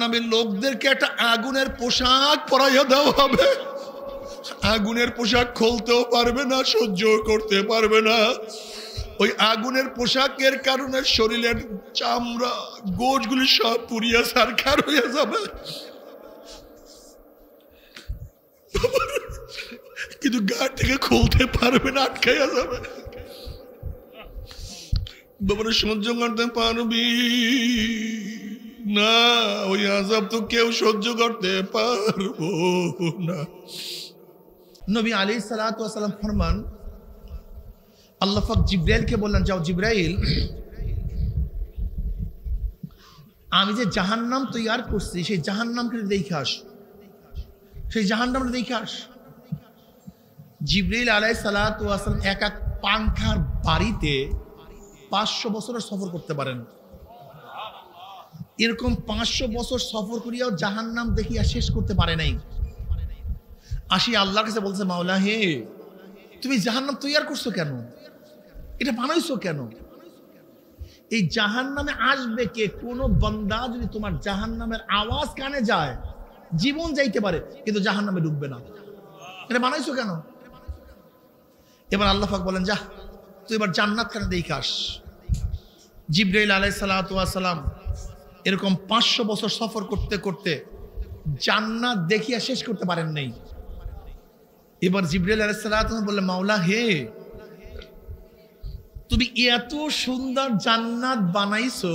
জাহান্নামের লোকদেরকে একটা আগুনের পোশাক পরাইয়া দেওয়া হবে। আগুনের পোশাক খুলতেও পারবে না, সহ্য করতে পারবে না। ওই আগুনের পোশাকের কারণে শরীরের চামড়া গোশগুলি সব পুড়িয়া ছারখার হয়ে যাবে, কিন্তু গা থেকে খুলতে পারবে না, আটকাইয়া যাবে। বাবারা সহ্য করতে পারবি না, ওই আযাব তো কেউ সহ্য করতে পারবো না। নবী আলাইহিস সালাতু ওয়াস সালাম ফরমান, আল্লাহ পাক জিবরাইলকে বললেন, যাও জিবরাইল, আমি যে জাহান্নাম তৈয়ার করছি সেই জাহান্নামকে দেখে আস, সেই জাহান্নামটা দেখে আস। জিবরাইল আলাইহিস সালাতু ওয়াস সালাম এক এক পাংখার বাড়িতে 500 বছরের সফর করতে পারেন। এরকম 500 বছর সফর করিয়াও জাহান্নাম দেখিয়া শেষ করতে পারে নাই। আসি আল্লাহর কাছে বলছে, মাওলা হে, তুমি জাহান্নাম তৈয়ার করছো কেন, এটা বানাইছো কেন? এই জাহান্নামে আসবে কে? কোন বান্দা যদি তোমার জাহান্নামের আওয়াজ কানে যায় জীবন যাইতে পারে, কিন্তু জাহান্নামে ডুববে না, এটা বানাইছো কেন? এবার আল্লাহ পাক বলেন, যা তুই এবার জান্নাত খানে দেখে আস। জিবরাইল আলাইহিস সালাতু ওয়াস সালাম এরকম 500 বছর সফর করতে করতে জান্নাত দেখিয়া শেষ করতে পারেন নাই। এবার জিবরাইল আলাইহিস সালাতু ওয়াস সালাম বললেন, মাওলা হে, তুমি এত সুন্দর জান্নাত বানাইছো,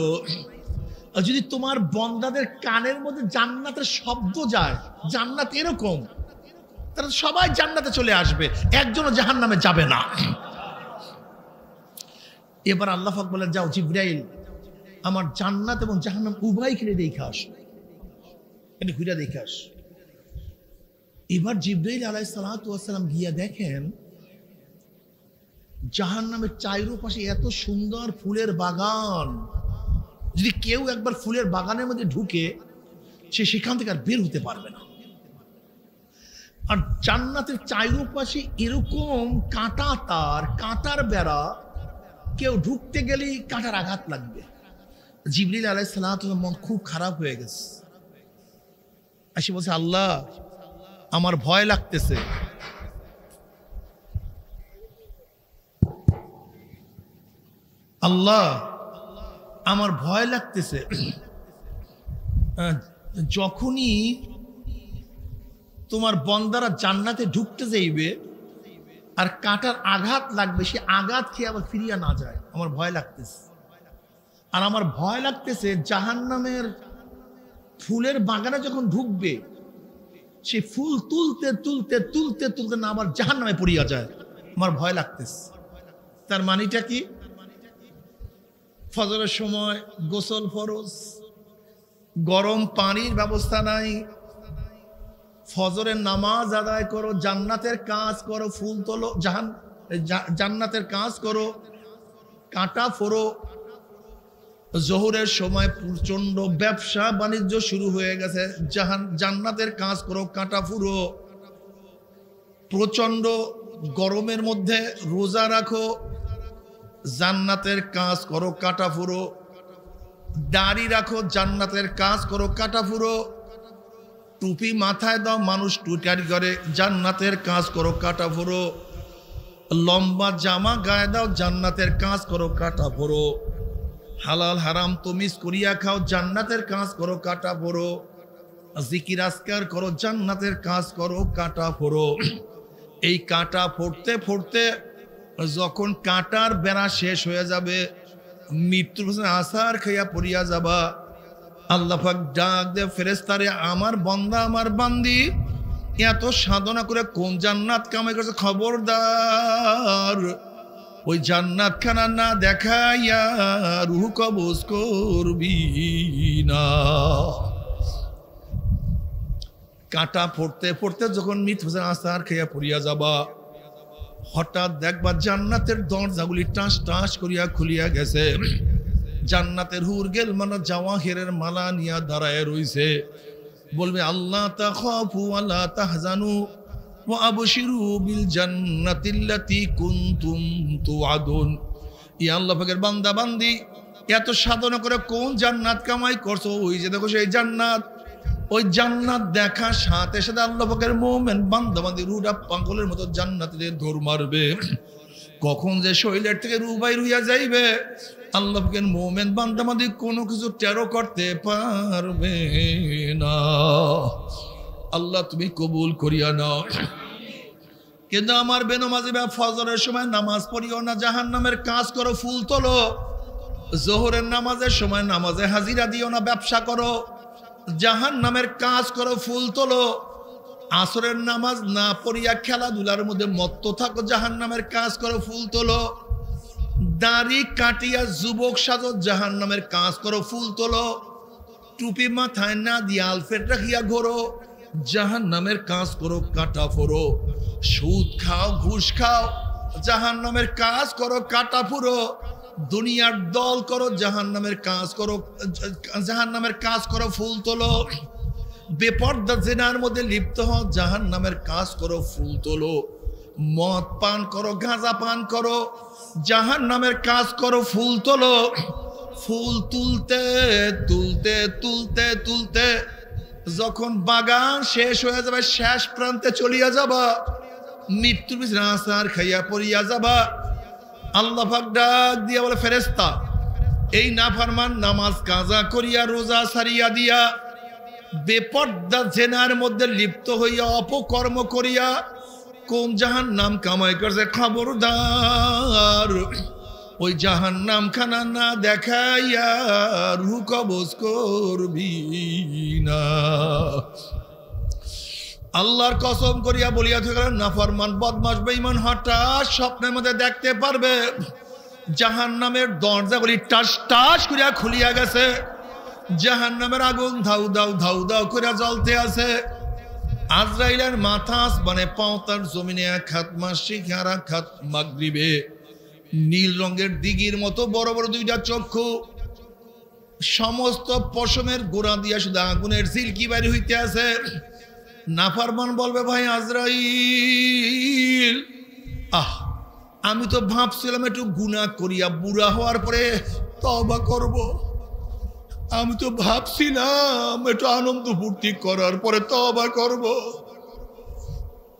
যদি তোমার বান্দাদের কানের মধ্যে জান্নাতের শব্দ যায়, জান্নাত এরকম, তারা সবাই জান্নাতে চলে আসবে, একজনও জাহান্নামে যাবে না। এবার আল্লাহ পাক বলেন, যাও জিবরাইল, আমার জান্নাত এবং জাহান্নাম উভয়কে দেখে আস, এটা ঘুরে দেখে আস। এবার জিবরাইল আলাইহিস সালাতু ওয়াস সালাম গিয়া দেখেন জাহান্নামের চারপাশে এত সুন্দর ফুলের বাগান, যদি কেউ একবার ফুলের বাগানের মধ্যে ঢুকে সে সেখান থেকে আর বের হতে পারবে না। আর জান্নাতের চারপাশে এরকম কাঁটা তার, কাঁটার বেড়া, কেউ ঢুকতে গেলেই কাঁটার আঘাত লাগবে। জিবরাইল আলাইহিস সালাতু ওয়াস সালাম মন খুব খারাপ হয়ে গেছে, আসি বলছে, আল্লাহ আমার ভয় লাগতেছে, আল্লাহ আমার ভয় লাগতেছে, যখনই তোমার বান্দারা জান্নাতে ঢুকতে যাইবে আর কাঁটার আঘাত লাগবে, সে আঘাত খেয়ে আবার ফিরিয়া না যায়, আমার ভয় লাগতেছে। আর আমার ভয় লাগতেছে জাহান্নামের ফুলের বাগানে যখন ঢুকবে, সে ফুল তুলতে তুলতে তুলতে তুলতে না আবার জাহান্নামে পড়িয়া যায়, আমার ভয় লাগতেছে। তার মানিটা কি? ফজরের সময় গোসল ফরজ, গরম পানির ব্যবস্থা নাই, ফজরের নামাজ আদায় করো, জান্নাতের কাজ করো, ফুল তোলো, জান্নাতের কাজ করো, কাঁটা ফোড়ো। জোহরের সময় প্রচন্ড ব্যবসা বাণিজ্য শুরু হয়ে গেছে, জান্নাতের কাজ করো, কাঁটা ফুরো। প্রচন্ড গরমের মধ্যে রোজা রাখো, জান্নাতের কাজ করো, কাঁটা ফুরো। দাড়ি রাখো, জান্নাতের কাজ করো, কাঁটা ফুরো। টুপি মাথায় দাও, মানুষ টুটারি করে, জান্নাতের কাজ করো, কাঁটা ফুরো। লম্বা জামা গায়ে দাও, জান্নাতের কাজ করো, কাঁটা ফুরো। হালাল হারাম তমিজ করিয়া খাও, জান্নাতের কাজ করো, কাঁটা ফুরো। জিকির আজকার করো, জান্নাতের কাজ করো, কাঁটা ফুরো। এই কাঁটা ফুরতে ফুরতে যখন কাঁটার বেড়া শেষ হয়ে যাবে, মৃত্যুর আসার খাইয়া পড়িয়া যাবা, আল্লাহ পাক ডাক দে ফেরেশতারে, আমার বান্দা আমার বান্দি এত সাধনা করে কোন জান্নাত কামাই করছে, খবরদার ওই জান্নাত খানা না দেখাইয়া রূহ কবজ করবি না। কাঁটা পড়তে পড়তে যখন মৃত্যু আসার খাইয়া পড়িয়া যাবা, হঠাৎ দেখবা জান্নাতের দরজাগুলি টাস টাস করিয়া খুলিয়া গেছে, জান্নাতের হুর গেল মানে জাওয়াহিরের মালা নিয়া দাঁড়ায় রইছে, বলবে আল্লাহ তাখাফু ওয়ালা তাহজানু ওয়া আবশিরু বিল জান্নাতিল্লাতী কুনতুম তুআদুন। ইয়া আল্লাহ পাকের বান্দা বান্দি, এত সাধনা করে কোন জান্নাত কামাই করছো, ওই যে দেখো সেই জান্নাত, ওই জান্নাত দেখার সাথে সাথে আল্লাহ পাকের মুমিন বান্দা বান্দি রুহটা পাগলের মতো জান্নাতে দৌড় মারবে। কখন যে শরীরের থেকে রূহ বাইর হইয়া যাইবে আল্লাহ পাকের মুমিন বান্দা বান্দি কোনো কিছু টেরো করতে পারবে না। আল্লাহ তুমি কবুল করিয়া নাও। কিন্তু আমার বেনমাজি ফজরের সময় নামাজ পড়িও না, জাহান্নামের কাজ করো, ফুল তোলো। জোহরের নামাজের সময় নামাজে হাজিরা দিও না, ব্যবসা করো। জাহান্নামের কাজ করো, ফুল তোলো। আসরের নামাজ না পড়িয়া খেলাধুলার মধ্যে মত্ত থাকো, জাহান্নামের কাজ করো, ফুল তোলো। দাড়ি কাটিয়া যুবক সাজো, জাহান্নামের কাজ করো, ফুল তোলো। টুপি মাথায় না দিয়া আলফেট রাখিয়া ঘোরো, জাহান্নামের কাজ করো, কাটা ফোরো। সুদ খাও, ঘুষ খাও, জাহান্নামের কাজ করো, কাটা ফুরো। দুনিয়ার দল করো, জাহান্নামের কাজ করো, জাহান্নামের কাজ করো, ফুল তোলো। বেপর্দা জিনার মধ্যে লিপ্ত হও, জাহান্নামের কাজ করো, ফুল তোলো। মদ পান করো, গাঁজা পান করো, জাহান্নামের কাজ করো, ফুল তোলো। ফুল তুলতে তুলতে তুলতে তুলতে যখন বাগান শেষ হয়ে যাবে, শেষ প্রান্তে চলিয়া যাবা, মৃত্যুর পিছনে আসার খাইয়া পড়িয়া যাবা, আল্লাহ পাক ডাক দিয়া বলে, ফেরেশতা এই নাফরমান নামাজ কাজা করিয়া রোজা সারিয়া দিয়া বেপর্দা জেনার মধ্যে লিপ্ত হইয়া অপকর্ম করিয়া কোন জাহান্নাম কামাই করছে, খবরদার ওই জাহান্নাম খানা না দেখাইয়া রূহ কবজ করবি না। আল্লাহর কসম করিয়া বলিয়া থেকে নাফরমান বদমাশ বেঈমান হঠাৎ স্বপ্নের মধ্যে দেখতে পারবে জাহান্নামের দরজাগুলি টাস টাস করিয়া খুলিয়া গেছে, জাহান্নামের আগুন ধাউ দাউ ধাউ দাউ করিয়া জ্বলতে আছে। আজরাইলের মাথা আসমানে, পাও তার জমিনে, এক হাত মাসিক আর এক হাত মাগরিবে। নীল রঙের দিঘির মতো বড় বড় দুইটা চক্ষু, সমস্ত পশমের গোড়া দিয়া শুধু আগুনের ঝিলকি বাড়ি হইতে আছে। নাফরমান বলবে, ভাই আজরাইল, আমি তো ভাবছিলাম একটু গুনাহ করিয়া বুড়া হওয়ার পরে তওবা করব। আমি তো ভাবছিলাম একটু আনন্দ ফুর্তি করার পরে তওবা করব।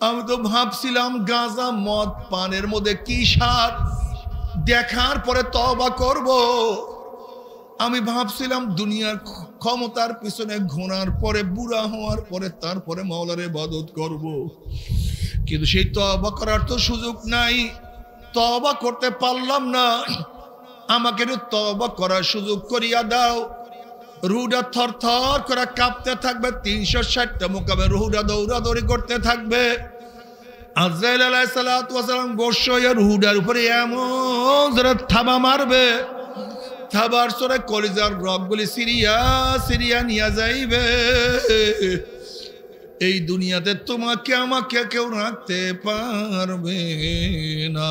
আমি তো ভাবছিলাম গাঁজা মদ পানের মধ্যে কি স্বাদ, দেখার পরে তওবা করব। আমি ভাবছিলাম দুনিয়ার ক্ষমতার পিছনে ঘোরার পরে, বুড়া হওয়ার পরে তারপরে মাওলার ইবাদত করব। কিন্তু সেই তওবা করার তো সুযোগ নাই, তওবা করতে পারলাম না। আমাকে একটু তওবা করার সুযোগ করিয়া দাও। রুহটা থর থর করে কাঁপতে থাকবে, 360টা মোকামে রুহটা দৌড়াদৌড়ি করতে থাকবে। আজরাইল আলাইহিস সালাতু ওয়াস সালাম গোস্ব হইয়া রুহটার উপরে এমন জোরে থাবা মারবে, থাবার সরে কলিজার রগগুলি সিরিয়া সিরিয়া নিয়ে যাইবে। এই দুনিয়াতে তোমাকে আমাকে কেউ রাখতে পারবে না।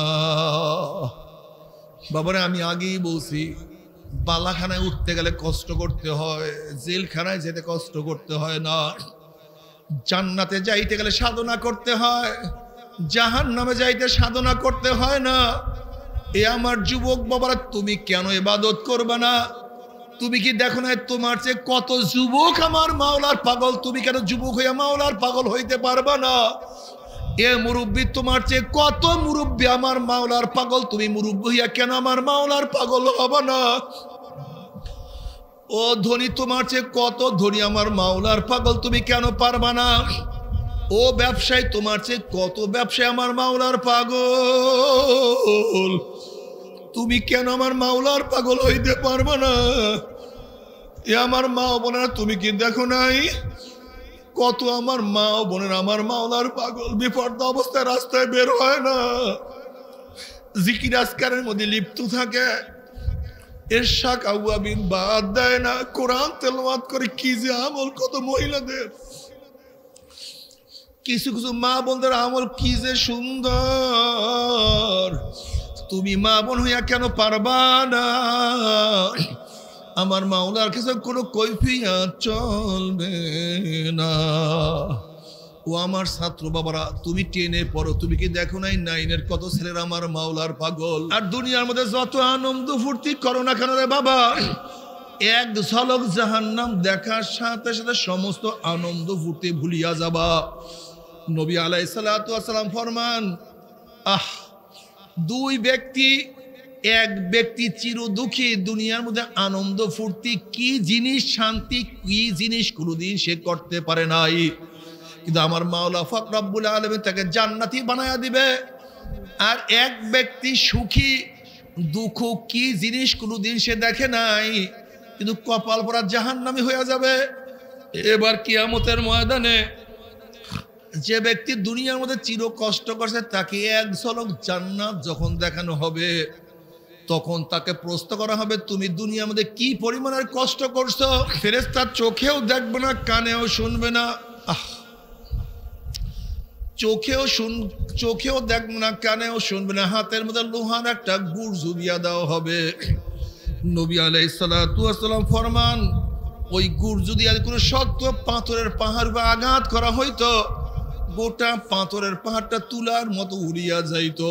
বাবারে আমি আগেই বলছি, বালাখানায় উঠতে গেলে কষ্ট করতে হয়, জেলখানায় যেতে কষ্ট করতে হয় না। জান্নাতে যাইতে গেলে সাধনা করতে হয়, জাহান্নামে যাইতে সাধনা করতে হয় না। এ আমার যুবক বাবারা, তুমি কেন ইবাদত করবে না? তুমি কি দেখো না তোমার চেয়ে কত যুবক আমার মাওলার পাগল, তুমি কেন যুবক হইয়া মাওলার পাগল হইতে পারবা না? এ মুরব্বী, তোমার চেয়ে কত মুরব্বী আমার মাওলার পাগল, তুমি মুরব্বী হইয়া কেন আমার মাওলার পাগল হবা না? ও ধনী, তোমার চেয়ে কত ধনী আমার মাওলার পাগল, তুমি কেন পারবা না? ও ব্যবসায়ী, তোমার চেয়ে কত ব্যবসায়ী আমার মাওলার পাগল, তুমি কেন আমার মাওলার পাগল হইতে পারবা না? এ আমার মা বোনেরা, তুমি কি দেখো নাই কত আমার মা বোনেরা আমার মাওলার পাগল, বিপর্দ অবস্থায় রাস্তায় বের হয় না, জিকির আজকারের মধ্যে লিপ্ত থাকে, ইরশাক আওয়াবিন বাদ দেয় না, কোরআন তেলাওয়াত করে। কি যে আমল কত মহিলাদের, কিছু কিছু মা বোনদের আমল কি যে সুন্দর, তুমি মা বোন হইয়া কেন পারবা না? আমার মাওলার কাছে কোনো কৈফিয়ত চলবে না। ও আমার ছাত্র বাবারা, তুমি 10-এ পড়ো, তুমি কি দেখো নাই 9-এর কত ছেলেরা আমার মাওলার পাগল? আর দুনিয়ার মধ্যে যত আনন্দ ফুর্তি করো না কেন রে বাবা, এক ঝলক জাহান্নাম দেখার সাথে সাথে সমস্ত আনন্দ ফুর্তি ভুলিয়া যাবা। নবী আলাইহিস সালাতু ওয়াস সালাম ফরমান, দুই ব্যক্তি, এক ব্যক্তি চির দুঃখী, দুনিয়ার মধ্যে আনন্দ ফুর্তি কি জিনিস, শান্তি কি জিনিস কোনোদিন সে করতে পারে নাই, কিন্তু আমার মাওলা পাক রব্বুল আলামিন তাকে জান্নাতি বানায়া দিবে। আর এক ব্যক্তি সুখী, দুঃখ কি জিনিস কোনোদিন সে দেখে নাই, কিন্তু কপাল পরা জাহান্নামী হয়ে যাবে। এবার কিয়ামতের ময়দানে যে ব্যক্তি দুনিয়ার মধ্যে চির কষ্ট করছে তাকে এক ঝলক জান্নাত যখন দেখানো হবে, তখন তাকে প্রশ্ন করা হবে, তুমি দুনিয়ার মধ্যে কি পরিমাণের কষ্ট করছো? ফেরেশতা চোখেও দেখবে না, কানেও শুনবে না, চোখেও দেখবে না, কানেও শুনবে না, হাতের মধ্যে লোহার একটা গুড় জুবিয়া দেওয়া হবে। নবী আলাইহিস সালাতু ওয়াস সালাম ফরমান, ওই গুড় যদি আর কোনো শক্ত পাথরের পাহাড় বা আঘাত করা হইতো, গোটা পাথরের পাহাড়টা তুলার মতো উড়িয়া যাইতো।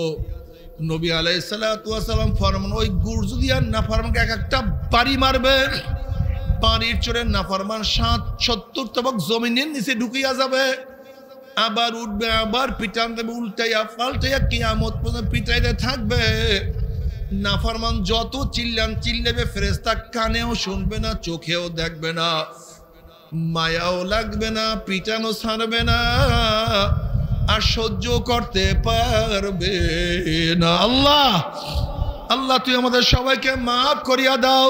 নবী আলাইহিস সালাতু ওয়াস সালাম ফরমান, ওই গুড় যদি আর নাফরমানকে এক একটা বাড়ি মারবে, বাড়ির চোরে নাফরমান 70 তবক জমিনের নিচে ঢুকিয়া যাবে, আবার উঠবে, আবার পিটান দেবে, উল্টাইয়া পাল্টাইয়া কিয়ামত পর্যন্ত পিটাইতে থাকবে। নাফরমান যত চিল্লাবে, ফেরেশতা কানেও শুনবে না, চোখেও দেখবে না, মায়াও লাগবে না, পিটানো ছাড়বে না, আর সহ্য করতে পারবে না। আল্লাহ তুই আমাদের সবাইকে মাফ করিয়া দাও।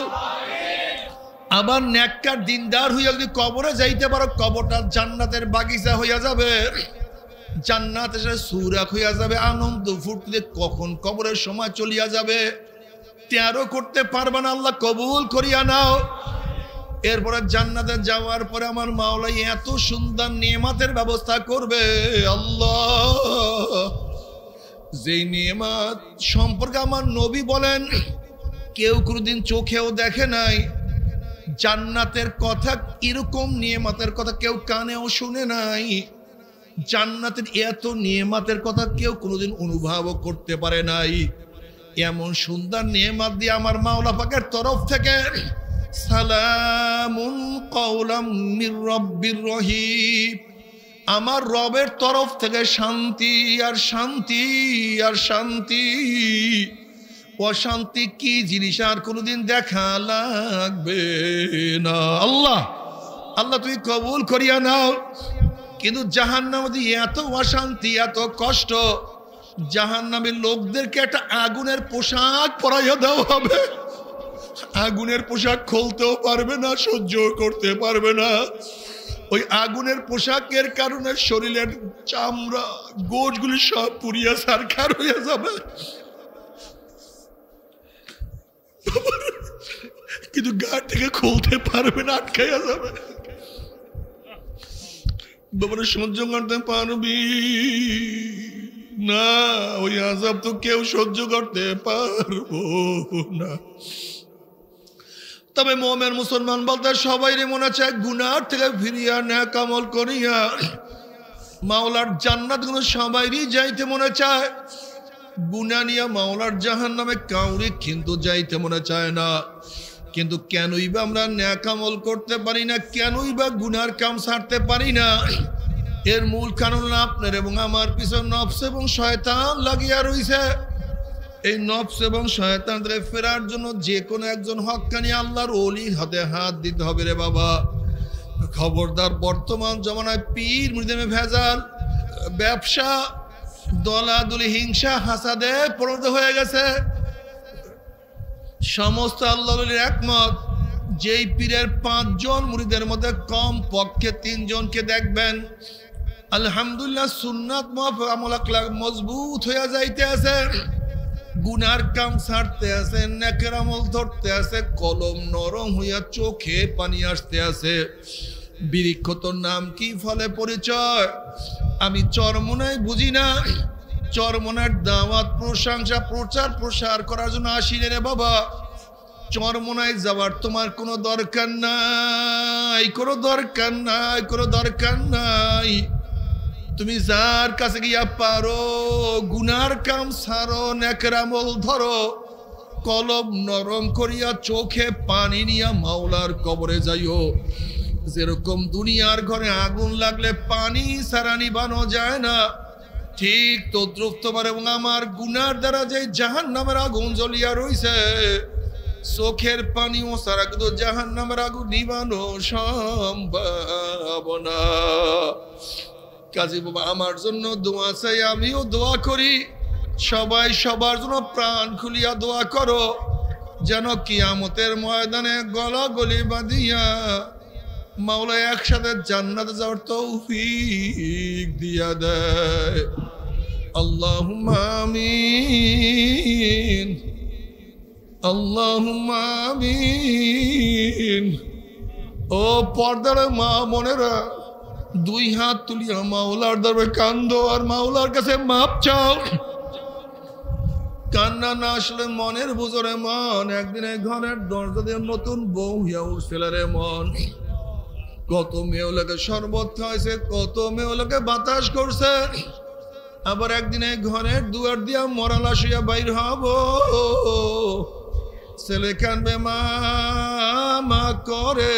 আবার নেককার দিনদার হইয়া যদি কবরে যাইতে পারো, কবরটা জান্নাতের বাগিচা হইয়া যাবে, জান্নাতের সাথে সুরাক হইয়া যাবে, আনন্দ ফুর্তিতে কখন কবরের সময় চলিয়া যাবে তেরো করতে পারবে না। আল্লাহ কবুল করিয়া নাও। এরপরে জান্নাতে যাওয়ার পরে আমার মাওলা এত সুন্দর নিয়ামতের ব্যবস্থা করবে, আল্লাহ যেই নিয়ামত সম্পর্কে আমার নবী বলেন কেউ কোনোদিন চোখেও দেখে নাই। জান্নাতের কথা, এরকম নিয়ামতের কথা কেউ কানেও শুনে নাই। জান্নাতের এত নিয়ামতের কথা কেউ কোনোদিন অনুভবও করতে পারে নাই। এমন সুন্দর নিয়ামত দিয়ে আমার মাওলা পাকের তরফ থেকে সালামুন কাওলাম মির রাব্বির রহিম, আমার রবের তরফ থেকে শান্তি আর শান্তি আর শান্তি। অশান্তি কি জিনিস আর কোনোদিন দেখা লাগবে না। আল্লাহ তুই কবুল করিয়া নাও। কিন্তু জাহান্নামে এত অশান্তি, এত কষ্ট, জাহান্নামের লোকদেরকে একটা আগুনের পোশাক পরাইয়া দেওয়া হবে। আগুনের পোশাক খুলতেও পারবে না, সহ্য করতে পারবে না। ওই আগুনের পোশাকের কারণে শরীরের চামড়া গোশগুলি সব পুড়িয়া ছারখার হইয়া যাবে, কিন্তু গা থেকে খুলতে পারবে না, আটকাইয়া যাবে। বাবারে সহ্য করতে পারবি না, ওই আযাব তো কেউ সহ্য করতে পারবো না। তবে মুমিন মুসলমান বলতে সবাই মনে চায় গুনার থেকে ফিরিয়া নেক আমল করিয়া মাওলার জান্নাত গুলো সবাইরই যাইতে মনে চায়। গুনাহ নিয়ে মাওলার জাহান্নামে কাউরি কিন্তু যাইতে মনে চায় না। কিন্তু কেনই বা আমরা নেক আমল করতে পারি না, কেনই বা গুনার কাম ছাড়তে পারি না? এর মূল কারণ আপনার এবং আমার পিছনে নফস এবং শয়তান লাগিয়া রইছে। এই নফস এবং শয়তানদের ফেরার জন্য যে কোনো একজন হক্কানি আল্লাহর ওলির হাতে হাত দিতে হবে রে বাবা। খবরদার, বর্তমান জমানায় পীর মুরিদে ভেজাল, ব্যবসা, দলাদলি, হিংসা, হাসাদে পরিণত হয়ে গেছে। সমস্ত আল্লাহর একমত, যেই পীরের 5 জন মুরিদের মধ্যে কম পক্ষে 3 জনকে দেখবেন আলহামদুলিল্লাহ সুন্নাত আমল আখলাক মজবুত হয়ে যাইতে আছে, গুনার কাম ছাড়তে আছে, নেকের আমল ধরতে আছে, কলম নরম হইয়া চোখে পানি আসতে আছে। বৃক্ষ তোর নাম কি, ফলে পরিচয়? আমি চরমনায় বুঝি না। চরমনার দাওয়াত, প্রশংসা, প্রচার প্রসার করার জন্য আসিনি রে বাবা। চরমনায় যাওয়ার তোমার কোনো দরকার নাই, কোনো দরকার নাই, কোনো দরকার নাই। তুমি যার কাছে গিয়া পারো গুনার কাম ছাড়ো, নেকের আমল ধরো, কলব নরম করিয়া চোখে পানি নিয়া মাওলার কবরে যাইও। যেরকম দুনিয়ার ঘরে আগুন লাগলে পানি ছাড়া নিভানো যায় না, ঠিক তদ্রুপ তোমার এবং আমার গুনার দ্বারা যে জাহান্নামের আগুন জ্বলিয়া রইছে, চোখের পানিও ছাড়া কিন্তু জাহান্নামের আগুন নিভানো সম্ভব না। কাজী বাবা আমার জন্য দোয়া চাই, আমিও দোয়া করি, সবাই সবার জন্য প্রাণ খুলিয়া দোয়া করো, যেন কিয়ামতের ময়দানে গলাগলি বাঁধিয়া মাওলা একসাথে জান্নাতে যাওয়ার তৌফিক দিয়া দেয়। আল্লাহুম্মা আমিন, আল্লাহুম্মা আমিন। ও পর্দার মা বোনেরা, দুই হাত তুলিয়া মাওলার দরবারে কান্দো আর মাওলার কাছে মাপ চাও। কান্না না আসলে মনের বুঝরে মন, একদিনে ঘরের দরজা দিয়ে নতুন বউ হইয়া উঠছিল রে মন। কত মেয়েগুলোকে শরবত খাওয়াইছে, কত মেয়েগুলোকে বাতাস করছে, আবার একদিনে ঘরের দুয়ার দিয়া মরা লাশ হইয়া বাইর হব। ছেলে কানবে মা মা করে,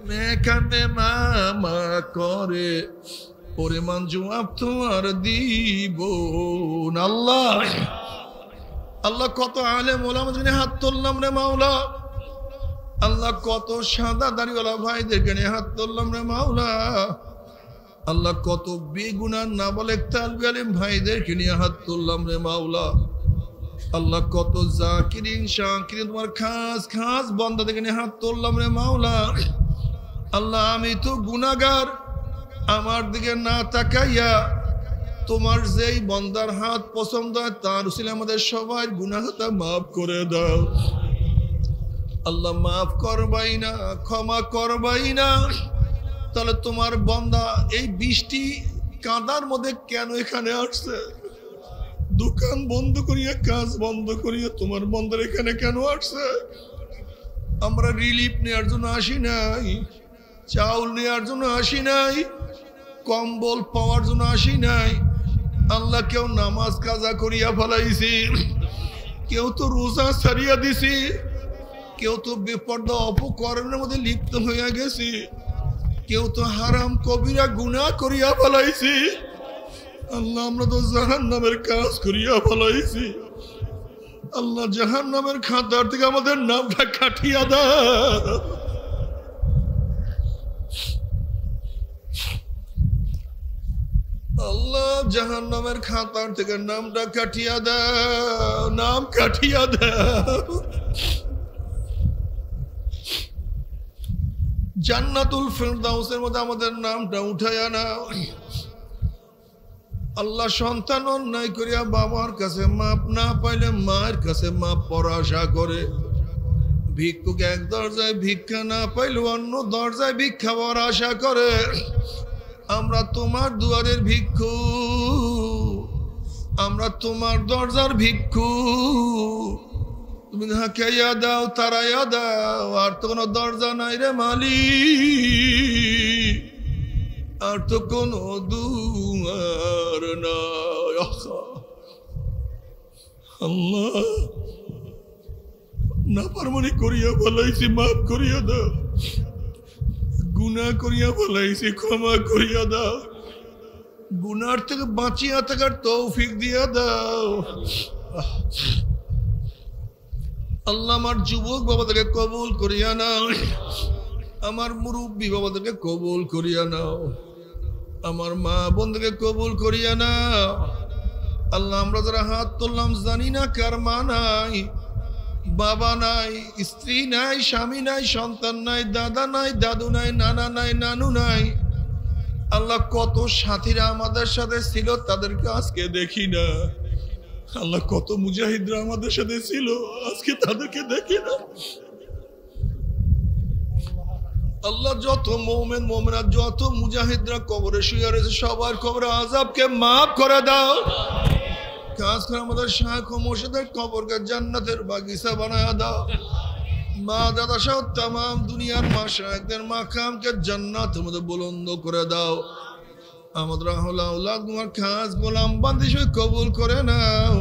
মেয়ে কানবে মা মা করে, পরিমাণ জবাব তোমার দিব না। আল্লাহ আল্লাহ কত আলেম ওলামা নিয়ে হাত তুললাম রে মাওলা। আল্লাহ কত সাদা দাড়িওয়ালা ভাইদেরকে নিয়ে হাত তুললাম রে মাওলা। আল্লাহ কত বেগুনার নাবালেগ তালবে আলিম ভাইদেরকে নিয়ে হাত তুললাম রে মাওলা। আল্লাহ কত জাকিরিন শাকিরিন তোমার খাস খাস বান্দাদেরকে নিয়ে হাত তুললাম রে মাওলা। আল্লাহ আমি তো গুনাহগার, আমার দিকে না তাকাইয়া তোমার যেই বান্দার হাত পছন্দ হয় তার উসিলায় আমাদের সবার গুনাহ খাতা মাফ করে দাও। আল্লাহ মাফ করবাই না, ক্ষমা করবাই না, তাহলে তোমার বান্দা এই বৃষ্টি কাঁদার মধ্যে কেন এখানে আসছে? দোকান বন্ধ করিয়া কাজ বন্ধ করিয়া তোমার বান্দার এখানে কেন আসছে? আমরা রিলিফ নেওয়ার জন্য আসি নাই, চাউল নেওয়ার জন্য আসি নাই, কম্বল পাওয়ার জন্য আসি নাই। আল্লাহ কেউ নামাজ কাজা করিয়া ফেলাইছি, কেউ তো রোজা ছাড়িয়া দিছি, কেউ তো বেপর্দা অপকর্মের মধ্যে লিপ্ত হইয়া গেছি, কেউ তো হারাম কবিরা গুনাহ করিয়া ফেলাইছি। আল্লাহ আমরা তো জাহান্নামের কাজ করিয়া ফেলাইছি। আল্লাহ জাহান্নামের খাতার থেকে আমাদের নামটা কাটিয়া দাও। আল্লাহ জাহান্নামের খাতার থেকে নামটা কাটিয়া দাও, নাম কাটিয়া দাও। জান্নাতুল ফিরদাউসের মধ্যে আমাদের নামটা উঠাইয়া নাও। আল্লাহ সন্তান অন্যায় করিয়া বাবার কাছে মাপ না পাইলে মায়ের কাছে মাপ পড়া আশা করে, ভিক্ষুক এক দরজায় ভিক্ষা না পাইলে অন্য দরজায় ভিক্ষা পাওয়ার আশা করে। আমরা তোমার দুয়ারের ভিক্ষু, আমরা তোমার দরজার ভিক্ষু, তুমি হাঁকাইয়া দাও তারাইয়া দাও। আর তো কোনো দরজা নাই রে মালিক, আর তো কোনো দুয়ার নাই। আল্লাহ নাফরমানি করিয়া ফেলাইছি, মাফ করিয়া দাও। গুনাহ করিয়া ফেলাইছি, ক্ষমা করিয়া দাও। গুনার থেকে বাঁচিয়া থাকার তৌফিক দিয়া দাও। আল্লাহ আমার যুবক বাবাদেরকে কবুল করিয়া নাও, আমার মুরব্বী বাবাদেরকে কবুল করিয়া নাও, আমার মা বোনদেরকে কবুল করিয়া নাও। আল্লাহ আমরা যারা হাত তুললাম জানি না কার মা নাই, বাবা নাই, স্ত্রী নাই, স্বামী নাই, সন্তান নাই, দাদা নাই, দাদু নাই, নানা নাই, নানু নাই। আল্লাহ কত সাথীরা আমাদের সাথে ছিল তাদেরকে আজকে দেখি না। আল্লাহ কত মুজাহিদরা আমাদের সাথে ছিল আজকে তাদেরকে দেখি না। আল্লাহ যত মুমিন মুমিনাত যত মুজাহিদরা কবরে শুয়ে রয়েছে সবার কবরে আযাবকে মাফ করে দাও। খাস করে আমাদের শাইখ ও মুর্শিদের কবরকে জান্নাতের বাগিচা বানায়া দাও। মা দাদা সহ তামাম দুনিয়ার মাশায়েখদের মাকামকে জান্নাতের মধ্যে বুলন্দ করে দাও। আমাদের আহলে আওলাদ তোমার খাস গোলাম বান্দি কবুল করে নাও।